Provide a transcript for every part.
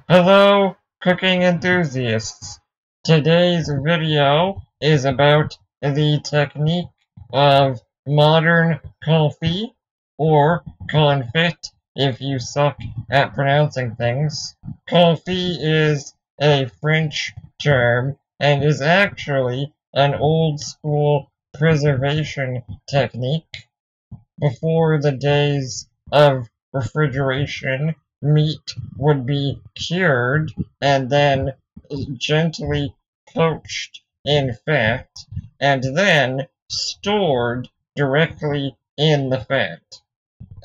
Hello, cooking enthusiasts. Today's video is about the technique of modern confit, or confit if you suck at pronouncing things. Confit is a French term and is actually an old school preservation technique. Before the days of refrigeration, meat would be cured and then gently poached in fat and then stored directly in the fat.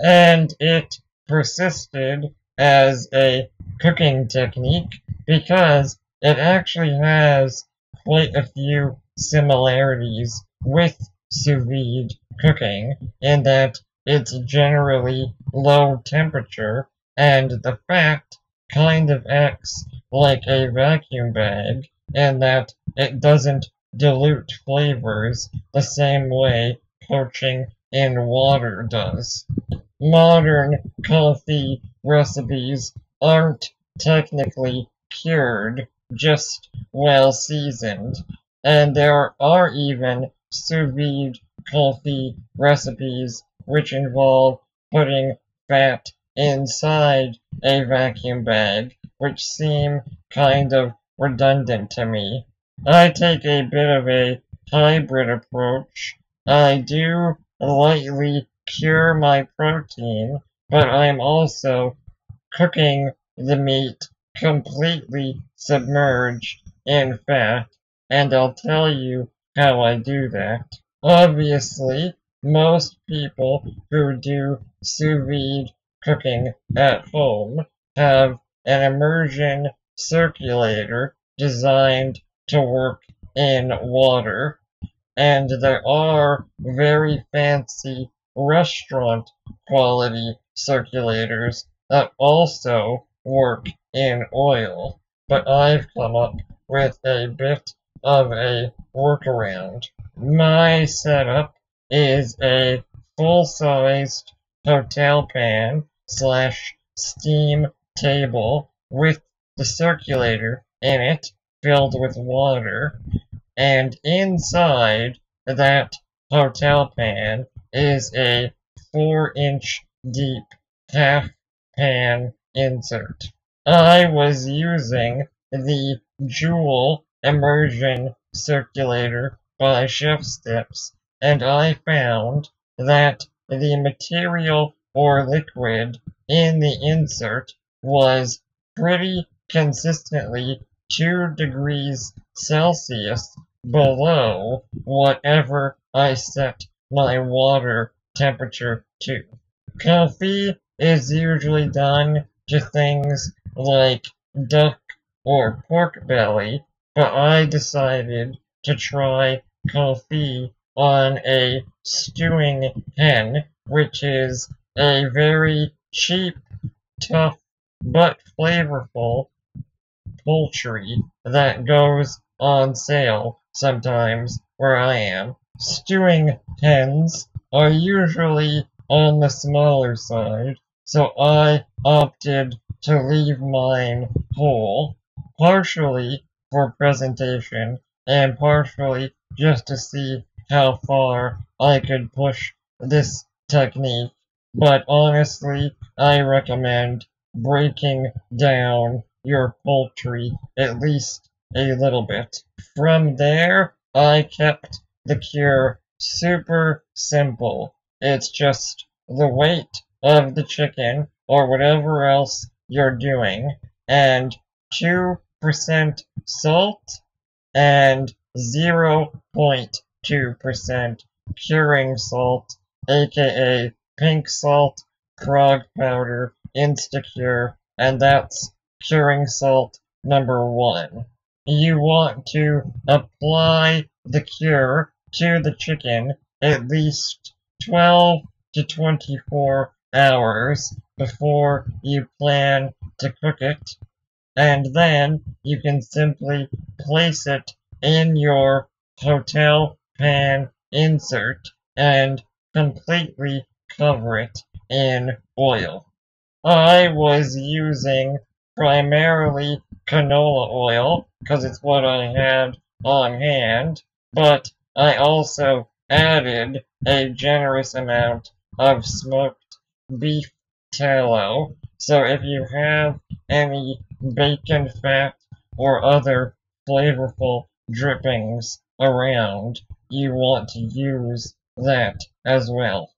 And it persisted as a cooking technique because it actually has quite a few similarities with sous vide cooking in that it's generally low temperature and the fat kind of acts like a vacuum bag in that it doesn't dilute flavors the same way poaching in water does. Modern coffee recipes aren't technically cured, just well seasoned, and there are even sous vide coffee recipes which involve putting fat inside a vacuum bag, which seem kind of redundant to me. I take a bit of a hybrid approach. I do lightly cure my protein, but I'm also cooking the meat completely submerged in fat, and I'll tell you how I do that. Obviously, most people who do sous vide cooking at home have an immersion circulator designed to work in water, and there are very fancy restaurant quality circulators that also work in oil, but I've come up with a bit of a workaround. My setup is a full-sized hotel pan slash steam table with the circulator in it filled with water, and inside that hotel pan is a 4-inch deep half pan insert. I was using the Joule immersion circulator by Chef Steps, and I found that the material or liquid in the insert was pretty consistently 2 degrees Celsius below whatever I set my water temperature to. Coffee is usually done to things like duck or pork belly, but I decided to try coffee on a stewing hen, which is a very cheap, tough, but flavorful poultry that goes on sale sometimes where I am. Stewing hens are usually on the smaller side, so I opted to leave mine whole, partially for presentation and partially just to see how far I could push this technique, but honestly, I recommend breaking down your poultry at least a little bit. From there, I kept the cure super simple. It's just the weight of the chicken or whatever else you're doing, and 2% salt and 0.2% curing salt, aka pink salt, frog powder, Instacure, and that's curing salt number 1. You want to apply the cure to the chicken at least 12 to 24 hours before you plan to cook it, and then you can simply place it in your hotel pan insert and completely cover it in oil. I was using primarily canola oil, because it's what I had on hand, but I also added a generous amount of smoked beef tallow. So if you have any bacon fat or other flavorful drippings around, you want to use that as well.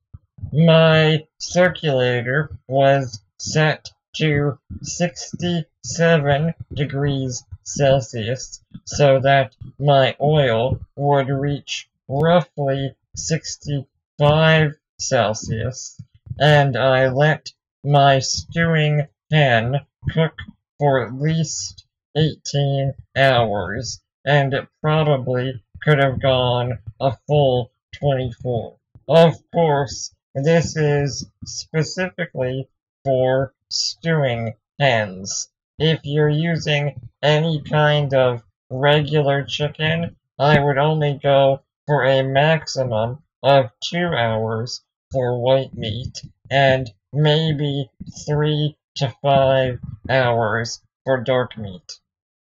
My circulator was set to 67 degrees Celsius so that my oil would reach roughly 65 Celsius, and I let my stewing pan cook for at least 18 hours, and it probably could have gone a full 24. Of course, this is specifically for stewing hens. If you're using any kind of regular chicken, I would only go for a maximum of 2 hours for white meat and maybe 3 to 5 hours for dark meat.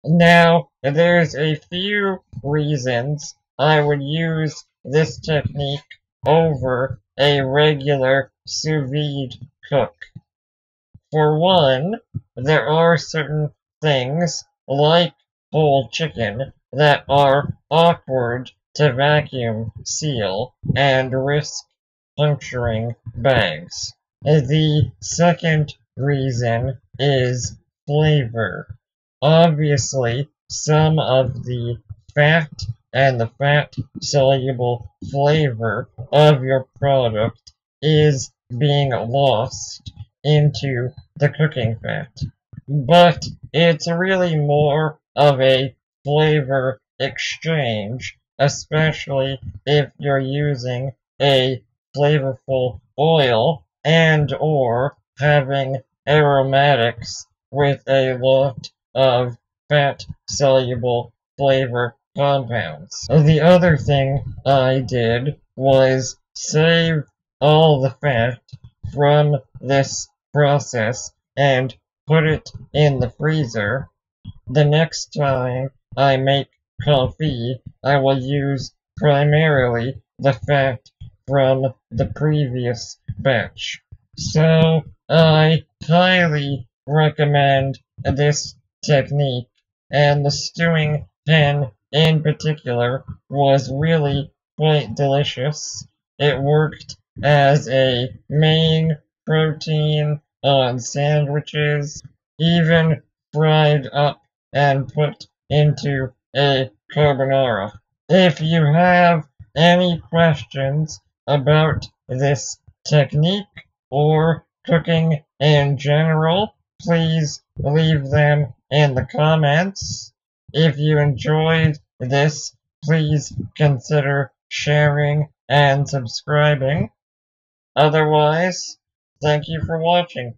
Now, there's a few reasons I would use this technique over a regular sous vide cook. For one, there are certain things, like whole chicken, that are awkward to vacuum seal and risk puncturing bags. The second reason is flavor. Obviously, some of the fat and the fat-soluble flavor of your product is being lost into the cooking fat. But it's really more of a flavor exchange, especially if you're using a flavorful oil and or having aromatics with a lot of fat-soluble flavor compounds. The other thing I did was save all the fat from this process and put it in the freezer. The next time I make confit, I will use primarily the fat from the previous batch. So I highly recommend this technique, and the stewing pan in particular was really quite delicious. It worked as a main protein on sandwiches, even fried up and put into a carbonara. If you have any questions about this technique or cooking in general, please leave them in the comments. If you enjoyed this, please consider sharing and subscribing. Otherwise, thank you for watching.